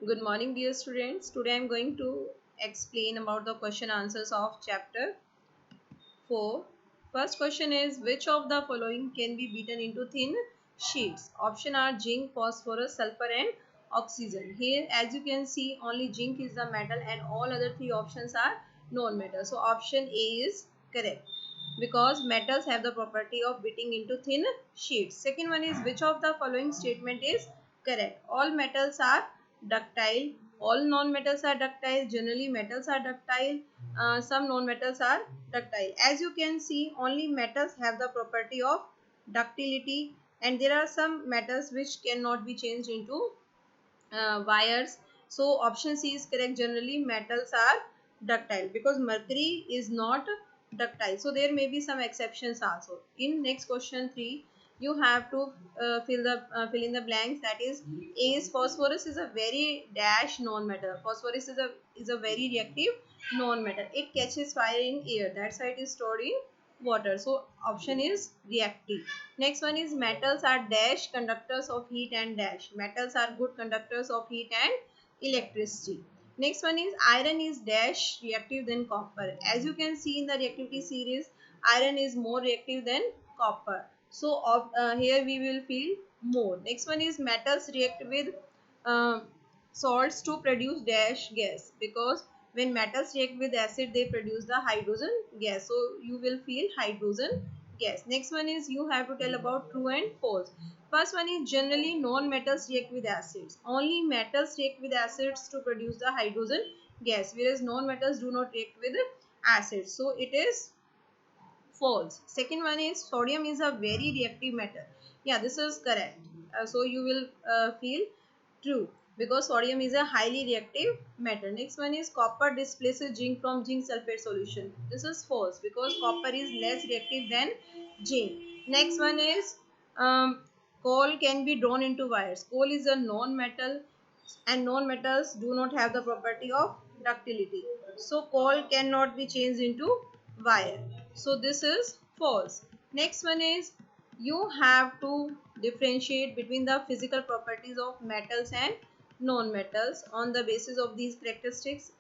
Good morning, dear students. Today I am going to explain about the question answers of chapter 4. First question is, which of the following can be beaten into thin sheets? Option are zinc, phosphorus, sulfur and oxygen. Here as you can see, only zinc is the metal and all other three options are non-metal. So option A is correct because metals have the property of beating into thin sheets. Second one is, which of the following statement is correct? All metals are ductile, all non-metals are ductile, generally metals are ductile, some non-metals are ductile. As you can see, only metals have the property of ductility and there are some metals which cannot be changed into wires. So option C is correct. Generally metals are ductile because mercury is not ductile. So there may be some exceptions also. In next question 3, you have to fill in the blanks. That is, A is phosphorus is a very dash non-metal. Phosphorus is a very reactive non-metal. It catches fire in air. That's why it is stored in water. So option is reactive. Next one is, metals are dash conductors of heat and dash. Metals are good conductors of heat and electricity. Next one is, iron is dash reactive than copper. As you can see in the reactivity series, iron is more reactive than copper. So here we will feel more. Next one is, metals react with uh, salts to produce dash gas because when metals react with acid they produce the hydrogen gas. So you will feel hydrogen gas. Next one is, you have to tell about true and false. First one is, generally non-metals react with acids. Only metals react with acids to produce the hydrogen gas, whereas non-metals do not react with acids. So it is false. Second one is, sodium is a very reactive metal. Yeah, this is correct. So you will feel true because sodium is a highly reactive metal. Next one is, copper displaces zinc from zinc sulfate solution. This is false because copper is less reactive than zinc. Next one is, coal can be drawn into wires. Coal is a non-metal and non-metals do not have the property of ductility. So coal cannot be changed into wire. So this is false. Next one is, you have to differentiate between the physical properties of metals and non-metals on the basis of these characteristics.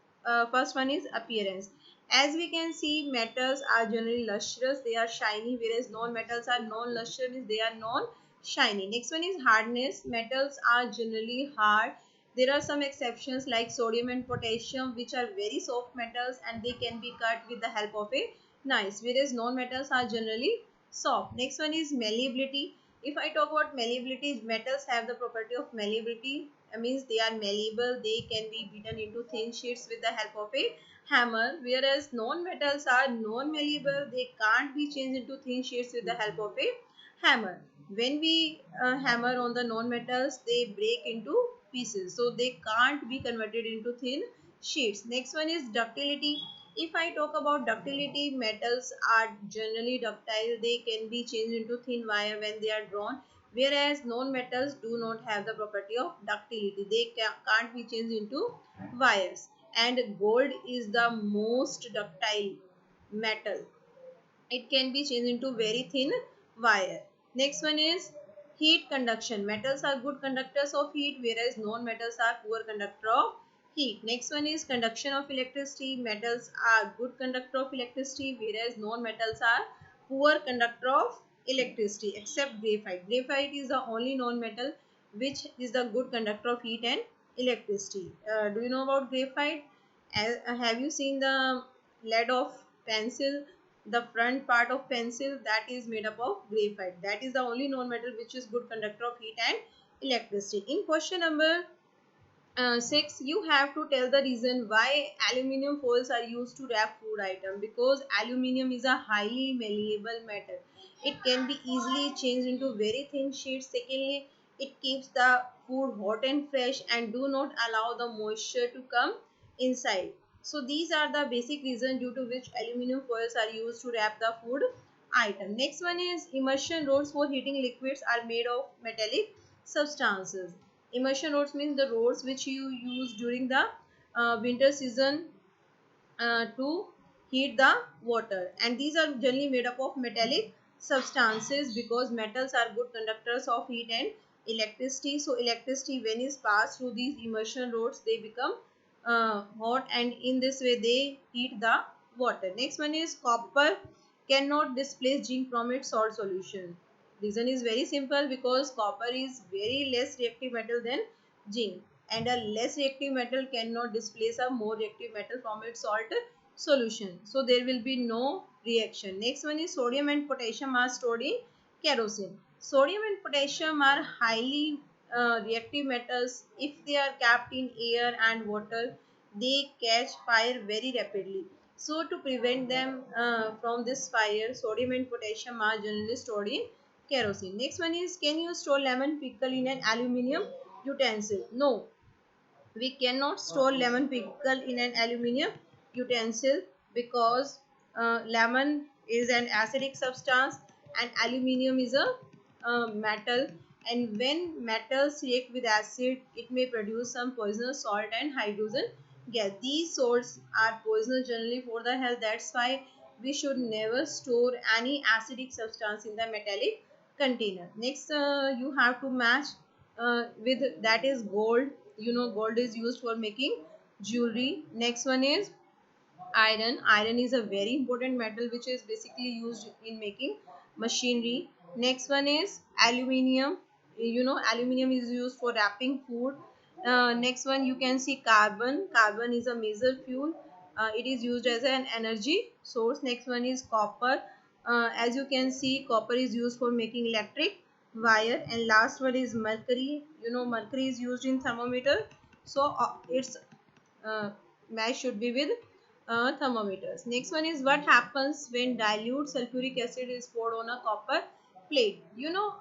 First one is appearance. As we can see, metals are generally lustrous, they are shiny, whereas non-metals are non-lustrous, means they are non-shiny. Next one is hardness. Metals are generally hard. There are some exceptions like sodium and potassium, which are very soft metals and they can be cut with the help of a knife, whereas non-metals are generally soft. Next one is malleability. If I talk about malleability, metals have the property of malleability. Means they are malleable, they can be beaten into thin sheets with the help of a hammer, whereas non-metals are non-malleable, they can't be changed into thin sheets with the help of a hammer. When we hammer on the non-metals, they break into pieces, so they can't be converted into thin sheets. Next one is ductility. If I talk about ductility, metals are generally ductile, they can be changed into thin wire when they are drawn, whereas non-metals do not have the property of ductility, they can't be changed into wires. And gold is the most ductile metal, it can be changed into very thin wire. Next one is heat conduction. Metals are good conductors of heat, whereas non-metals are poor conductor of heat. Next one is conduction of electricity. Metals are good conductor of electricity, whereas non-metals are poor conductor of electricity, except graphite. Graphite is the only non-metal which is the good conductor of heat and electricity. Do you know about graphite? Have you seen the lead of pencil? The front part of pencil, that is made up of graphite. That is the only non-metal which is good conductor of heat and electricity. In question number 6, you have to tell the reason why aluminium foils are used to wrap food item. Because aluminium is a highly malleable metal, it can be easily changed into very thin sheets. Secondly, it keeps the food hot and fresh and do not allow the moisture to come inside. So these are the basic reasons due to which aluminum foils are used to wrap the food item. Next one is, immersion rods for heating liquids are made of metallic substances. Immersion rods means the rods which you use during the winter season to heat the water, and these are generally made up of metallic substances because metals are good conductors of heat and electricity. So electricity, when is passed through these immersion rods, they become hot, and in this way they heat the water. Next one is copper cannot displace zinc from its salt solution. Reason is very simple, because copper is very less reactive metal than zinc, and a less reactive metal cannot displace a more reactive metal from its salt solution. So there will be no reaction. Next one is sodium and potassium are stored in kerosene. Sodium and potassium are highly reactive metals. If they are kept in air and water, they catch fire very rapidly. So to prevent them from this fire, sodium and potassium are generally stored in kerosene. Next one is, can you store lemon pickle in an aluminium utensil? No, we cannot store lemon pickle in an aluminium utensil, because lemon is an acidic substance and aluminium is a metal, and when metals react with acid, it may produce some poisonous salt and hydrogen gas. These salts are poisonous generally for the health. That's why we should never store any acidic substance in the metallic container. Next, you have to match with, that is gold. You know, gold is used for making jewelry. Next one is iron. Iron is a very important metal which is basically used in making machinery. Next one is aluminium. You know, aluminium is used for wrapping food. Next one, you can see carbon. Carbon is a major fuel. It is used as an energy source. Next one is copper. As you can see, copper is used for making electric wire. And last one is mercury. You know, mercury is used in thermometer. So its match should be with thermometers. Next one is, what happens when dilute sulfuric acid is poured on a copper plate? You know,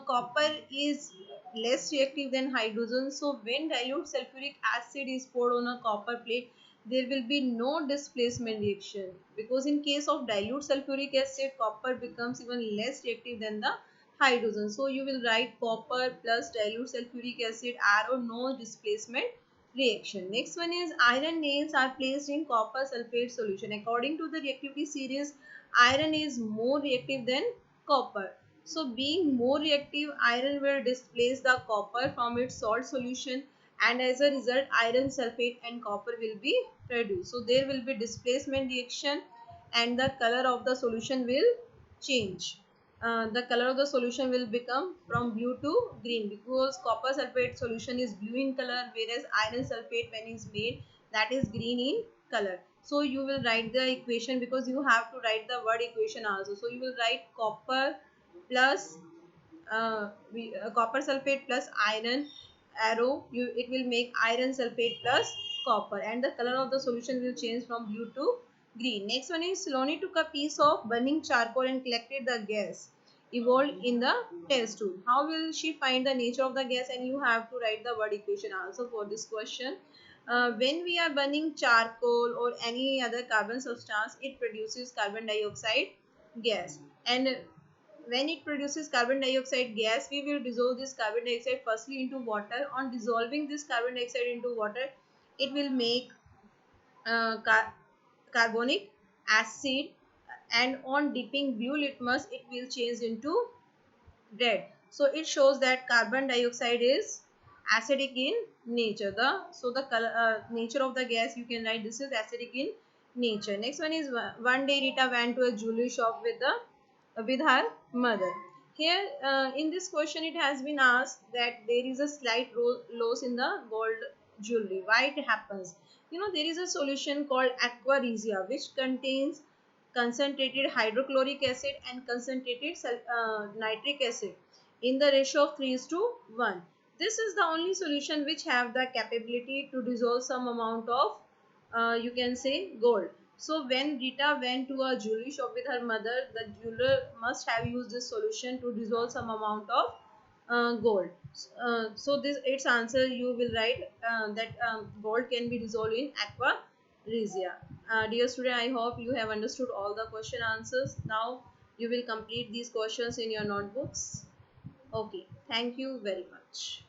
copper is less reactive than hydrogen. So when dilute sulfuric acid is poured on a copper plate, there will be no displacement reaction, because in case of dilute sulfuric acid, copper becomes even less reactive than the hydrogen. So you will write copper plus dilute sulfuric acid, arrow, no displacement reaction. Next one is, iron nails are placed in copper sulfate solution. According to the reactivity series, iron is more reactive than copper. So being more reactive, iron will displace the copper from its salt solution, and as a result iron sulfate and copper will be produced. So there will be displacement reaction, and the color of the solution will change. The color of the solution will become from blue to green, because copper sulfate solution is blue in color, whereas iron sulfate, when is made, that is green in color. So you will write the equation, because you have to write the word equation also. So you will write copper plus copper sulfate plus iron, arrow, it will make iron sulfate plus copper, and the color of the solution will change from blue to green. Next one is, Saloni took a piece of burning charcoal and collected the gas evolved in the test tube. How will she find the nature of the gas? And you have to write the word equation also for this question. When we are burning charcoal or any other carbon substance, it produces carbon dioxide gas, and when it produces carbon dioxide gas, we will dissolve this carbon dioxide firstly into water. On dissolving this carbon dioxide into water, it will make uh, car carbonic acid, and on dipping blue litmus, it will change into red. So it shows that carbon dioxide is acidic in nature. The color, nature of the gas, you can write this is acidic in nature. Next one is, one day Rita went to a jewelry shop with her mother. Here in this question, it has been asked that there is a slight loss in the gold jewelry. Why it happens? You know, there is a solution called aqua regia, which contains concentrated hydrochloric acid and concentrated nitric acid in the ratio of 3 is to 1. This is the only solution which have the capability to dissolve some amount of you can say gold. So when Rita went to a jewelry shop with her mother, the jeweler must have used this solution to dissolve some amount of gold. So this its answer, you will write that gold can be dissolved in aqua regia. Dear student, I hope you have understood all the question answers. Now you will complete these questions in your notebooks. Okay, thank you very much.